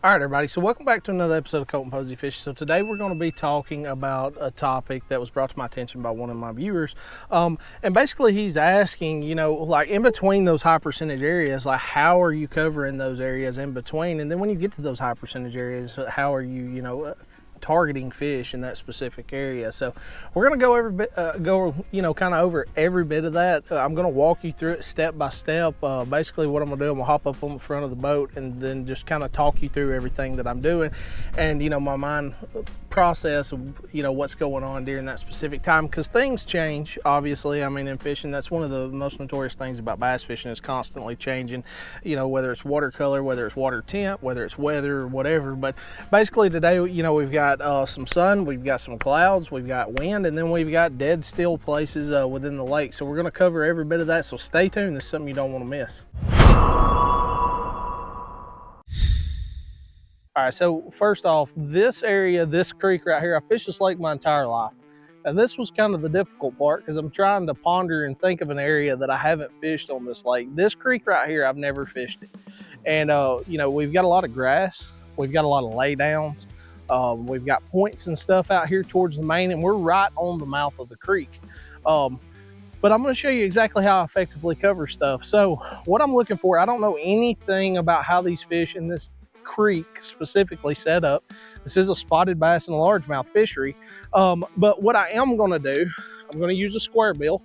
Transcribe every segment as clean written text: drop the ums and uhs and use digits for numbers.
All right, everybody, so welcome back to another episode of Colton Posey Fishing. So today we're going to be talking about a topic that was brought to my attention by one of my viewers. And basically he's asking, like in between those high percentage areas, like how are you covering those areas in between? And then when you get to those high percentage areas, how are you, targeting fish in that specific area? So we're going to go kind of over every bit of that. I'm going to walk you through it step by step. Basically what I'm going to do, I'm going to hop up on the front of the boat and then just kind of talk you through everything that I'm doing and my mind process of what's going on during that specific time, because things change, obviously. I mean, in fishing, that's one of the most notorious things about bass fishing, is constantly changing, whether it's watercolor, whether it's water temp, whether it's weather or whatever. But basically today, we've got some sun, we've got some clouds, we've got wind, and then we've got dead still places within the lake. So we're going to cover every bit of that, so stay tuned. This is something you don't want to miss. All right, so first off, this area, this creek right here, I fished this lake my entire life. And this was kind of the difficult part, because I'm trying to ponder and think of an area that I haven't fished on this lake. This creek right here, I've never fished it. And, we've got a lot of grass. We've got a lot of laydowns. We've got points and stuff out here towards the main, and we're right on the mouth of the creek. But I'm going to show you exactly how I effectively cover stuff. So what I'm looking for, I don't know anything about how these fish in this creek specifically set up. This is a spotted bass and a largemouth fishery. But what I am going to do, I'm going to use a square bill.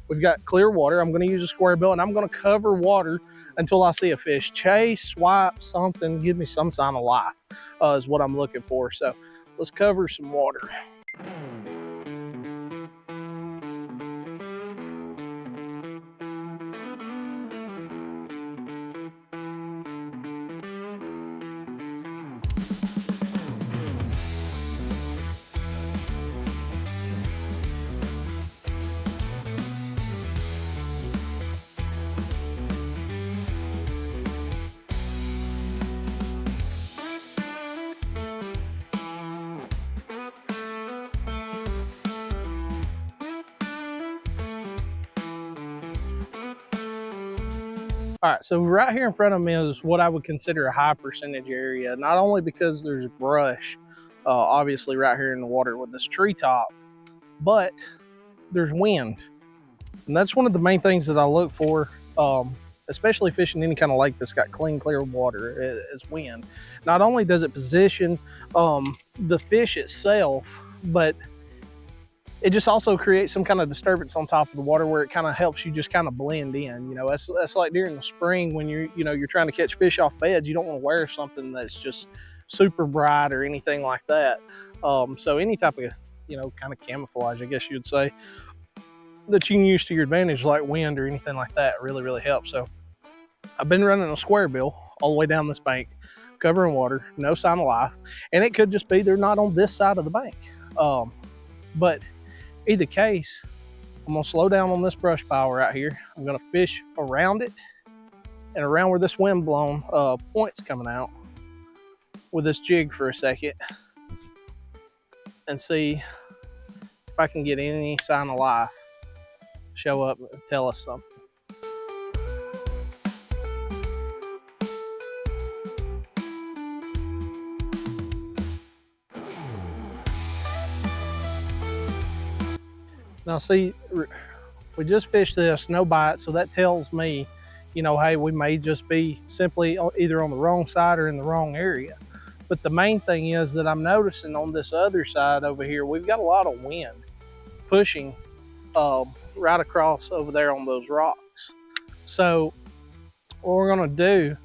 We've got clear water. I'm going to use a square bill, and I'm going to cover water until I see a fish chase, swipe, something, give me some sign of life, is what I'm looking for. So let's cover some water. All right, so right here in front of me is what I would consider a high percentage area, not only because there's brush, obviously right here in the water with this treetop, but there's wind. And that's one of the main things that I look for, especially fishing any kind of lake that's got clean, clear water, is wind. Not only does it position the fish itself, but it just also creates some kind of disturbance on top of the water where it kind of helps you just kind of blend in. That's like during the spring when you're trying to catch fish off beds. You don't want to wear something that's just super bright or anything like that. So any type of kind of camouflage, I guess you'd say, that you can use to your advantage, like wind or anything like that, really helps. So I've been running a square bill all the way down this bank, covering water, no sign of life, and it could just be they're not on this side of the bank. But either case, I'm gonna slow down on this brush pile right here. I'm gonna fish around it and around where this wind blown point's coming out with this jig for a second and see if I can get any sign of life show up and tell us something. Now see, we just fished this, no bite, so that tells me, hey, we may just be simply either on the wrong side or in the wrong area. But the main thing is that I'm noticing on this other side over here, we've got a lot of wind pushing right across over there on those rocks. So what we're gonna do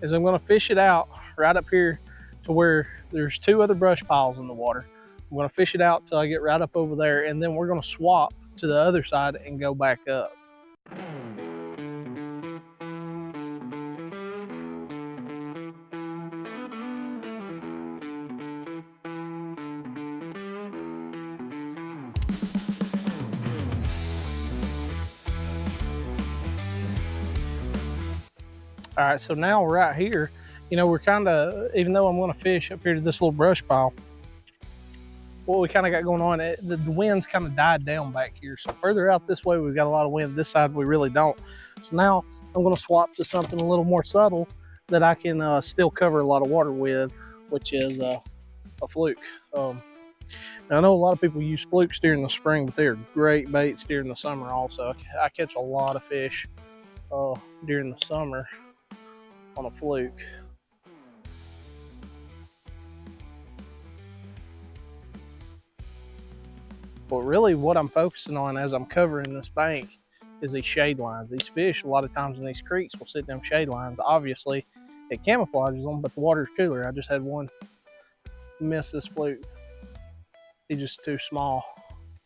is I'm gonna fish it out right up here to where there's two other brush piles in the water. I'm gonna fish it out till I get right up over there, and then we're gonna swap to the other side and go back up. All right, so now we're right here. We're kind of, even though I'm gonna fish up here to this little brush pile, what we kind of got going on, the wind's kind of died down back here. So further out this way, we've got a lot of wind. This side, we really don't. So now I'm going to swap to something a little more subtle that I can still cover a lot of water with, which is a fluke. I know a lot of people use flukes during the spring, but they are great baits during the summer also. I catch a lot of fish during the summer on a fluke. But really what I'm focusing on as I'm covering this bank is these shade lines. These fish, a lot of times in these creeks, will sit in them shade lines. Obviously, it camouflages them, but the water's cooler. I just had one miss this fluke. He's just too small.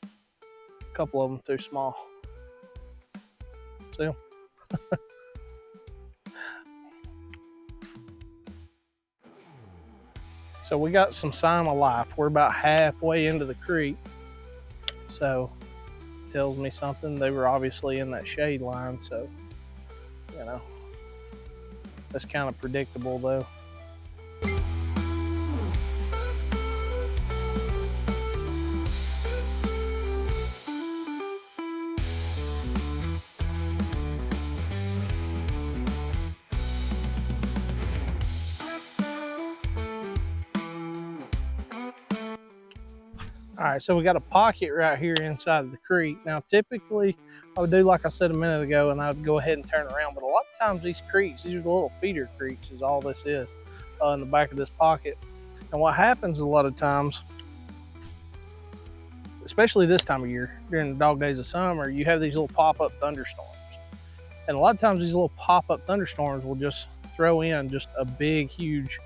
A couple of them too small. See him? So we got some sign of life. We're about halfway into the creek. So tells me something. They were obviously in that shade line, so you know, that's kind of predictable though. All right, so we got a pocket right here inside of the creek. Now, typically, I would do like I said a minute ago, and I'd go ahead and turn around. But a lot of times, these creeks, these are the little feeder creeks, is all this is in the back of this pocket. And what happens a lot of times, especially this time of year, during the dog days of summer, you have these little pop-up thunderstorms. And a lot of times, these little pop-up thunderstorms will just throw in just a big, huge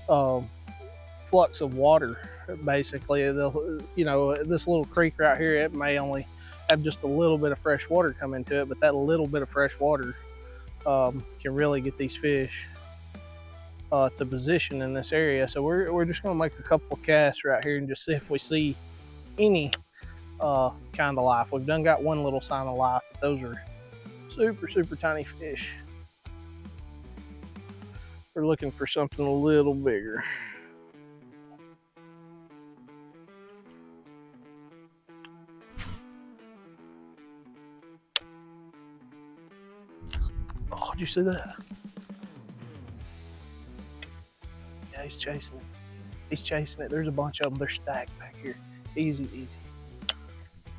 flux of water. Basically, you know, this little creek right here, it may only have just a little bit of fresh water come into it, but that little bit of fresh water can really get these fish to position in this area. So we're just going to make a couple of casts right here and just see if we see any kind of life. We've done got one little sign of life, but those are super tiny fish. We're looking for something a little bigger. Oh, did you see that? Yeah, he's chasing it. He's chasing it. There's a bunch of them. They're stacked back here. Easy, easy.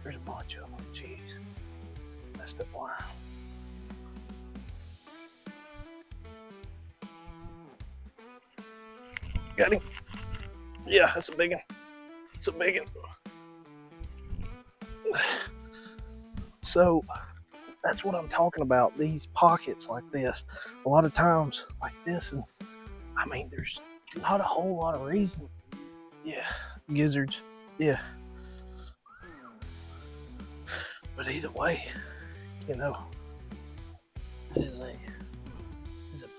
There's a bunch of them. Jeez. That's the line. Got him. Yeah, that's a big one. It's a big one. So that's what I'm talking about. These pockets like this, a lot of times like this, and I mean, there's not a whole lot of reason. Yeah, gizzards. Yeah. But either way, you know, it is a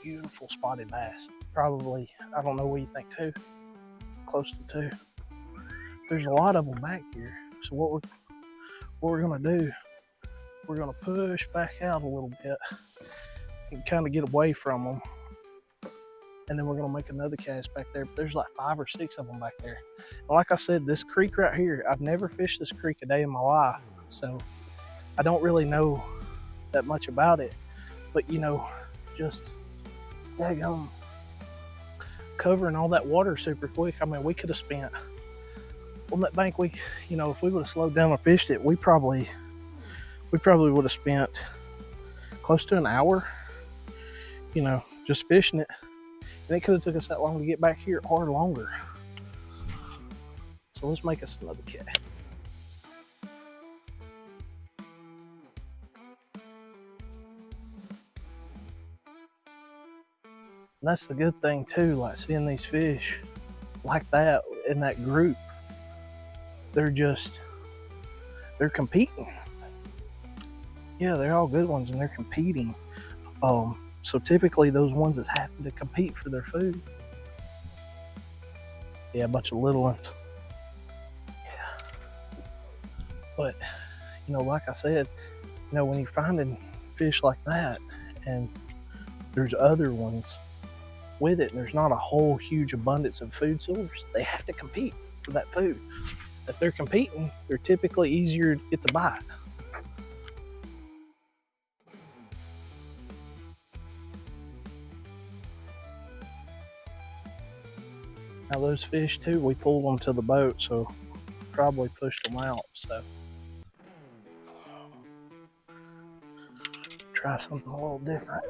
beautiful spotted bass. Probably, I don't know what you think, 2, close to 2. There's a lot of them back here. So what we're gonna do, we're gonna push back out a little bit and kind of get away from them. And then we're gonna make another cast back there. But there's like 5 or 6 of them back there. And like I said, this creek right here, I've never fished this creek a day in my life. So I don't really know that much about it. But you know, just daggone covering all that water super quick. I mean, we could have spent on that bank, you know, if we would have slowed down and fished it, we probably would have spent close to an hour, you know, just fishing it. And it could have took us that long to get back here or longer. So let's make us another cast. And that's the good thing too, like seeing these fish like that in that group. They're competing. Yeah, they're all good ones and they're competing. So typically those ones that's having to compete for their food. Yeah, a bunch of little ones. Yeah. But, you know, like I said, you know, when you're finding fish like that and there's other ones with it and there's not a whole huge abundance of food source, they have to compete for that food. If they're competing, they're typically easier to get the bite. Now those fish too, we pulled them to the boat, so probably pushed them out. So try something a little different.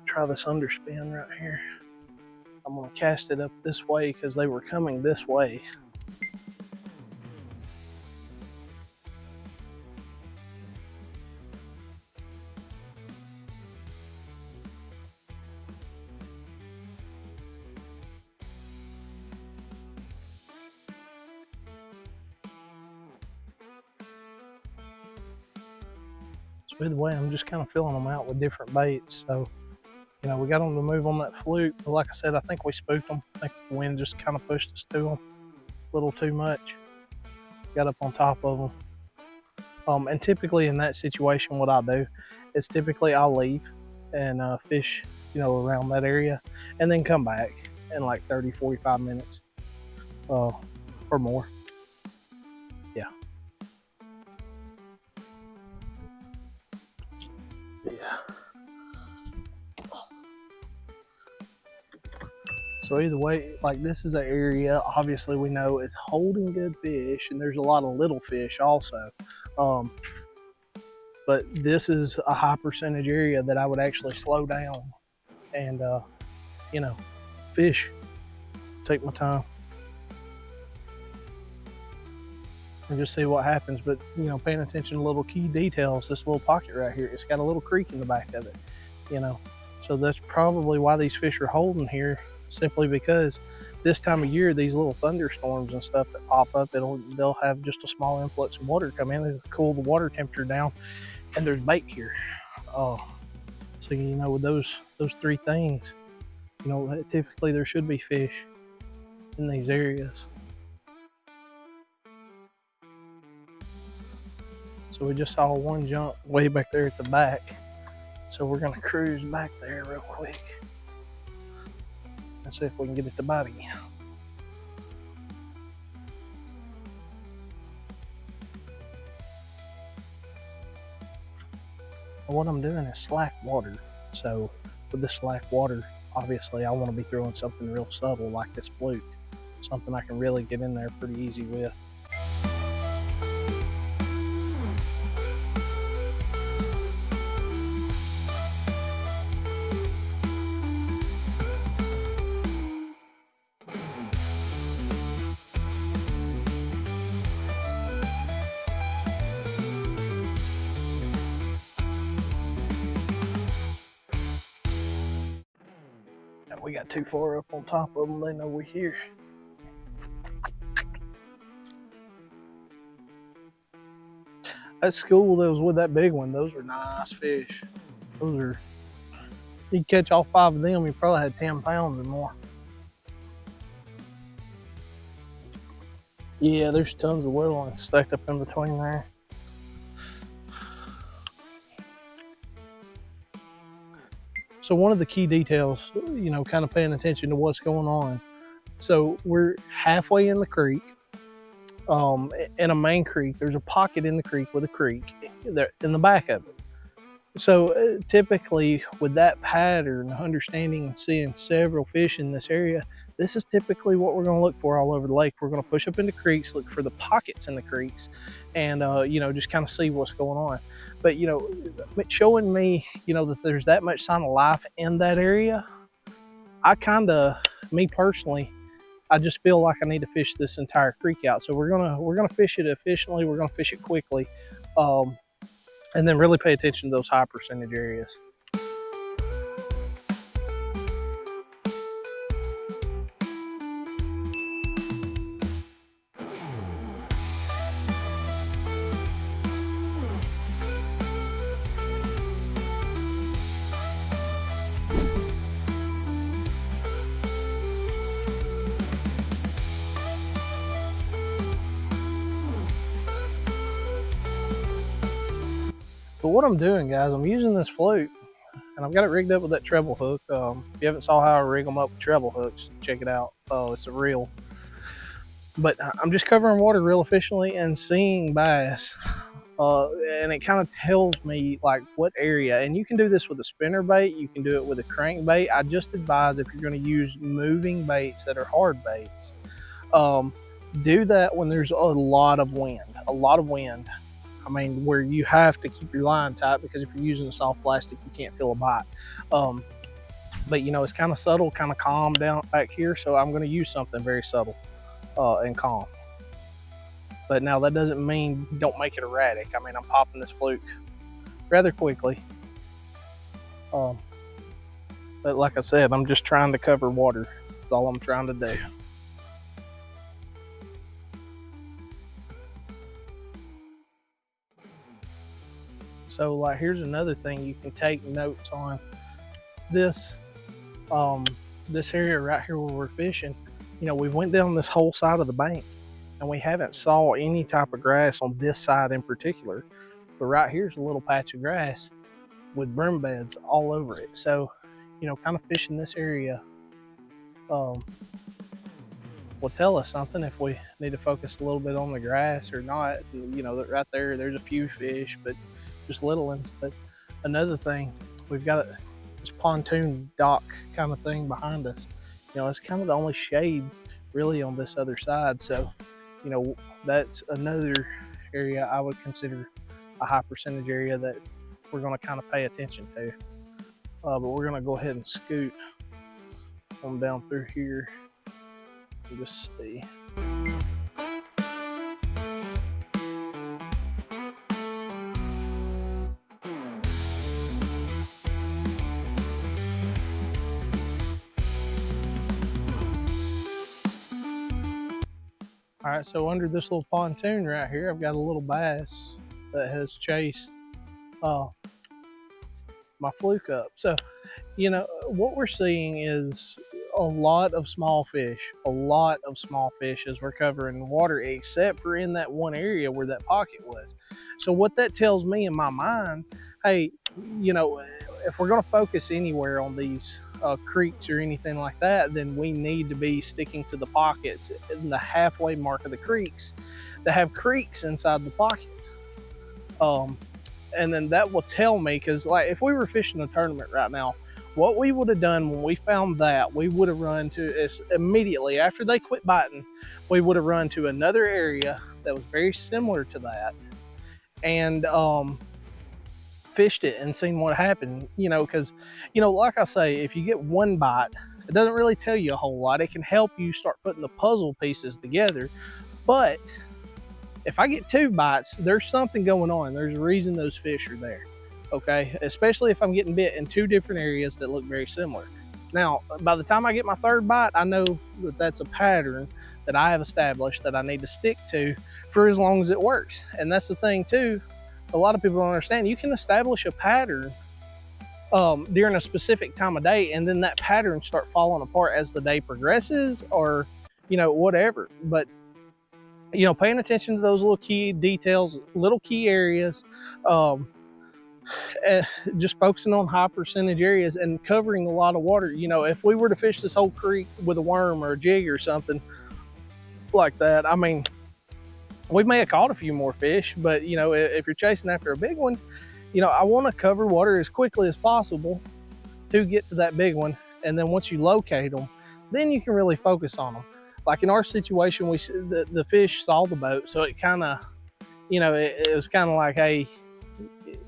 Try this underspin right here. I'm gonna cast it up this way because they were coming this way. So either way, I'm just kind of filling them out with different baits. So, you know, we got them to move on that fluke. But like I said, I think we spooked them. I think the wind just kind of pushed us to them a little too much. Got up on top of them. And typically in that situation, what I'll do is typically I'll leave and fish, you know, around that area and then come back in like 30, 45 minutes or more. Yeah. Yeah. So either way, like this is an area, obviously we know it's holding good fish and there's a lot of little fish also. But this is a high percentage area that I would actually slow down and, you know, fish, take my time and just see what happens. But, you know, paying attention to little key details, this little pocket right here, it's got a little creek in the back of it, you know. So that's probably why these fish are holding here, simply because this time of year, these little thunderstorms and stuff that pop up, they'll have just a small influx of water come in and cool the water temperature down, and there's bait here. So you know, with those three things, you know, typically there should be fish in these areas. So we just saw one jump way back there at the back. So we're gonna cruise back there real quick and see if we can get it to bite again. What I'm doing is slack water. So with the slack water, obviously I want to be throwing something real subtle like this fluke, something I can really get in there pretty easy with. We got too far up on top of them, they know we're here. That school that was with that big one, those are nice fish. Those are, you catch all 5 of them, you probably had 10 pounds or more. Yeah, there's tons of little ones stacked up in between there. So one of the key details, you know, kind of paying attention to what's going on. So we're halfway in the creek, in a main creek. There's a pocket in the creek with a creek there in the back of it. So typically with that pattern, understanding and seeing several fish in this area, this is typically what we're going to look for all over the lake. We're going to push up into creeks, look for the pockets in the creeks, and you know, just kind of see what's going on. But you know, showing me, you know, that there's that much sign of life in that area, I kind of, me personally, I just feel like I need to fish this entire creek out. So we're gonna fish it efficiently. We're gonna fish it quickly, and then really pay attention to those high percentage areas. But what I'm doing, guys, I'm using this fluke, and I've got it rigged up with that treble hook. If you haven't saw how I rig them up with treble hooks, check it out. It's a reel. But I'm just covering water real efficiently and seeing bass and it kind of tells me like what area. And you can do this with a spinner bait, you can do it with a crankbait. I just advise if you're going to use moving baits that are hard baits, do that when there's a lot of wind. I mean, where you have to keep your line tight, because if you're using a soft plastic, you can't feel a bite. But you know, it's kind of subtle, kind of calm down back here. So I'm going to use something very subtle and calm. But now that doesn't mean don't make it erratic. I mean, I'm popping this fluke rather quickly. But like I said, I'm just trying to cover water. That's all I'm trying to do. So like, here's another thing you can take notes on. This this area right here where we're fishing, you know, we went down this whole side of the bank and we haven't saw any type of grass on this side in particular. But right here's a little patch of grass with broom beds all over it. So, you know, kind of fishing this area will tell us something if we need to focus a little bit on the grass or not. You know, right there's a few fish, but just little ones. But another thing, we've got this pontoon dock kind of thing behind us. You know, it's kind of the only shade really on this other side. So, you know, that's another area I would consider a high percentage area that we're going to kind of pay attention to. But we're going to go ahead and scoot on down through here and just see. All right, so under this little pontoon right here, I've got a little bass that has chased my fluke up. So, you know, what we're seeing is a lot of small fish as we're covering the water, except for in that one area where that pocket was. So what that tells me in my mind, hey, you know, if we're going to focus anywhere on these creeks or anything like that, then we need to be sticking to the pockets in the halfway mark of the creeks that have creeks inside the pocket. And then that will tell me, because like if we were fishing a tournament right now, what we would have done when we found that, we would have run to, immediately after they quit biting, we would have run to another area that was very similar to that and fished it and seen what happened. You know, because, you know, like I say, if you get one bite, it doesn't really tell you a whole lot. It can help you start putting the puzzle pieces together. But if I get two bites, there's something going on. There's a reason those fish are there. Okay, especially if I'm getting bit in two different areas that look very similar. Now, by the time I get my third bite, I know that that's a pattern that I have established that I need to stick to for as long as it works. And that's the thing too, a lot of people don't understand. You can establish a pattern during a specific time of day, and then that pattern start falling apart as the day progresses, or, you know, whatever. But, you know, paying attention to those little key details, little key areas, just focusing on high percentage areas and covering a lot of water. You know, if we were to fish this whole creek with a worm or a jig or something like that, I mean, we may have caught a few more fish, but, you know, if you're chasing after a big one, you know, I want to cover water as quickly as possible to get to that big one. And then once you locate them, then you can really focus on them. Like in our situation, the fish saw the boat, so it kind of, you know, it was kind of like, hey,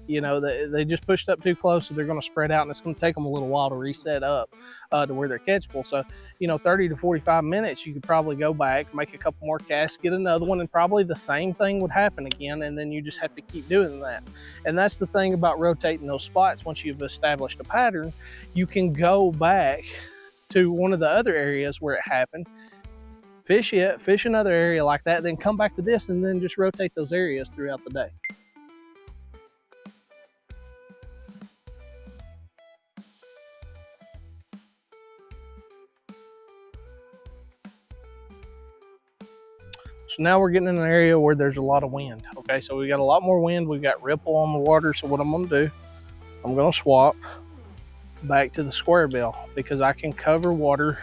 you know, they just pushed up too close, so they're going to spread out, and it's going to take them a little while to reset up to where they're catchable. So, you know, 30 to 45 minutes, you could probably go back, make a couple more casts, get another one, and probably the same thing would happen again, and then you just have to keep doing that. And that's the thing about rotating those spots. Once you've established a pattern, you can go back to one of the other areas where it happened, fish it, fish another area like that, then come back to this, and then just rotate those areas throughout the day. So now we're getting in an area where there's a lot of wind. Okay, so we got a lot more wind. We've got ripple on the water. So what I'm gonna do, I'm gonna swap back to the square bill because I can cover water.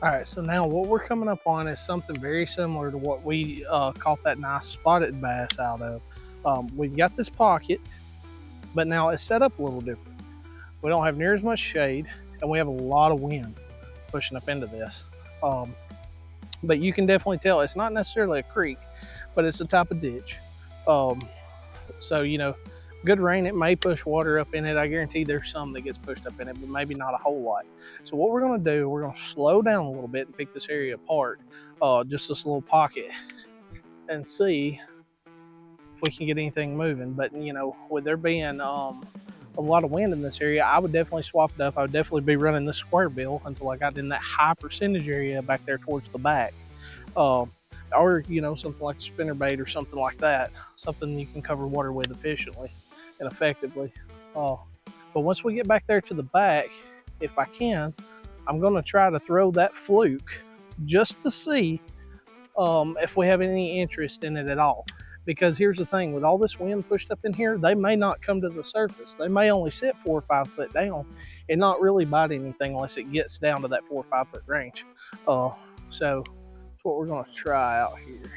All right, so now what we're coming up on is something very similar to what we caught that nice spotted bass out of. We've got this pocket, but now it's set up a little different. We don't have near as much shade, and we have a lot of wind pushing up into this. But you can definitely tell it's not necessarily a creek, but it's a type of ditch. So, you know, good rain, it may push water up in it. I guarantee there's some that gets pushed up in it, but maybe not a whole lot. So what we're gonna do, we're gonna slow down a little bit and pick this area apart, just this little pocket, and see if we can get anything moving. But, you know, with there being a lot of wind in this area, I would definitely swap it up. I would definitely be running this square bill until I got in that high percentage area back there towards the back. Or, you know, something like a spinnerbait or something like that, something you can cover water with efficiently and effectively. But once we get back there to the back, if I can, I'm going to try to throw that fluke just to see if we have any interest in it at all. Because here's the thing, with all this wind pushed up in here, they may not come to the surface. They may only sit 4 or 5 foot down and not really bite anything unless it gets down to that 4 or 5 foot range. So that's what we're going to try out here.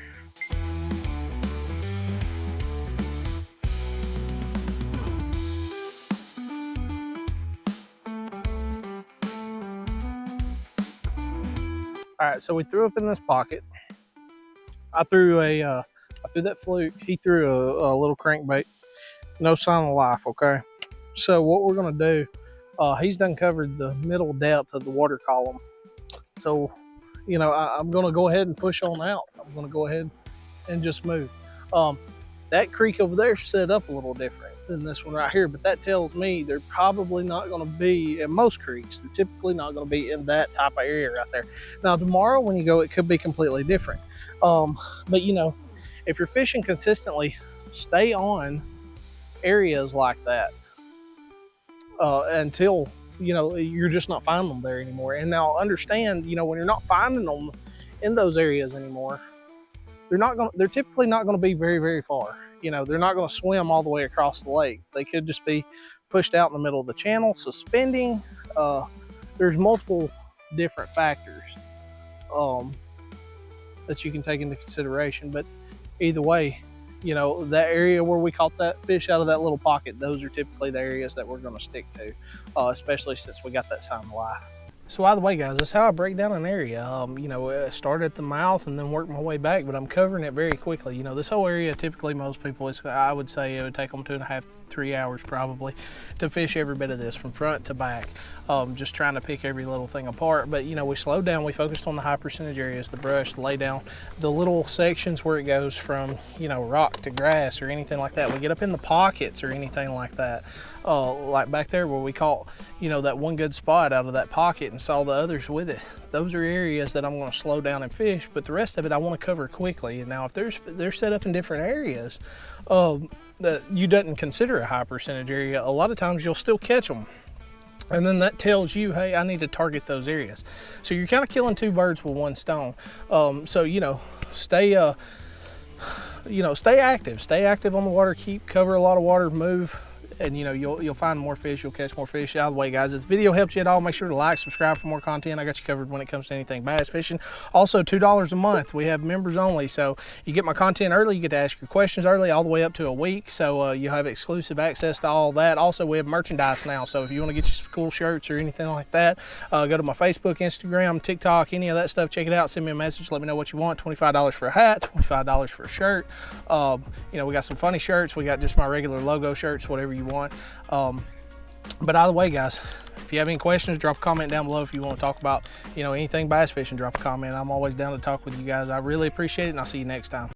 All right, so we threw up in this pocket. I threw that fluke. He threw a little crankbait. No sign of life. Okay. So what we're gonna do? He's done covered the middle depth of the water column. So, you know, I'm gonna go ahead and push on out. I'm gonna go ahead and just move. That creek over there set up a little different than this one right here, but that tells me they're probably not going to be in most creeks. They're typically not going to be in that type of area right there. Now tomorrow when you go, it could be completely different. But you know, if you're fishing consistently, stay on areas like that until, you know, you're just not finding them there anymore. And now understand, you know, when you're not finding them in those areas anymore, they're typically not going to be very, very far. You know, they're not going to swim all the way across the lake. They could just be pushed out in the middle of the channel, suspending. There's multiple different factors that you can take into consideration. But either way, you know, that area where we caught that fish out of that little pocket, those are typically the areas that we're going to stick to, especially since we got that sign of life. So by the way, guys, that's how I break down an area. You know, start at the mouth and then work my way back, but I'm covering it very quickly. You know, this whole area, typically most people, I would say it would take them 2.5, 3 hours probably to fish every bit of this from front to back, just trying to pick every little thing apart. But, you know, we slowed down. We focused on the high percentage areas, the brush, the lay down, the little sections where it goes from, you know, rock to grass or anything like that. We get up in the pockets or anything like that. Like back there where we caught, you know, that one good spot out of that pocket and saw the others with it. Those are areas that I'm going to slow down and fish, but the rest of it I want to cover quickly. And now if they're set up in different areas that you didn't consider a high percentage area, a lot of times you'll still catch them. And then that tells you, hey, I need to target those areas. So you're kind of killing 2 birds with 1 stone. So, you know, stay active. Stay active on the water. Cover a lot of water. Move. And you know, you'll find more fish, you'll catch more fish. Out of the way, guys, if the video helped you at all, make sure to like, subscribe for more content. I got you covered when it comes to anything bass fishing. Also, $2 a month. We have members only, so you get my content early, you get to ask your questions early, all the way up to a week, so you have exclusive access to all that. Also, we have merchandise now, so if you want to get you some cool shirts or anything like that, go to my Facebook, Instagram, TikTok, any of that stuff, check it out, send me a message, let me know what you want. $25 for a hat, $25 for a shirt. You know, we got some funny shirts, we got just my regular logo shirts, whatever you want. But either way, guys, if you have any questions, drop a comment down below. If you want to talk about, you know, anything bass fishing, drop a comment. I'm always down to talk with you guys. I really appreciate it, and I'll see you next time.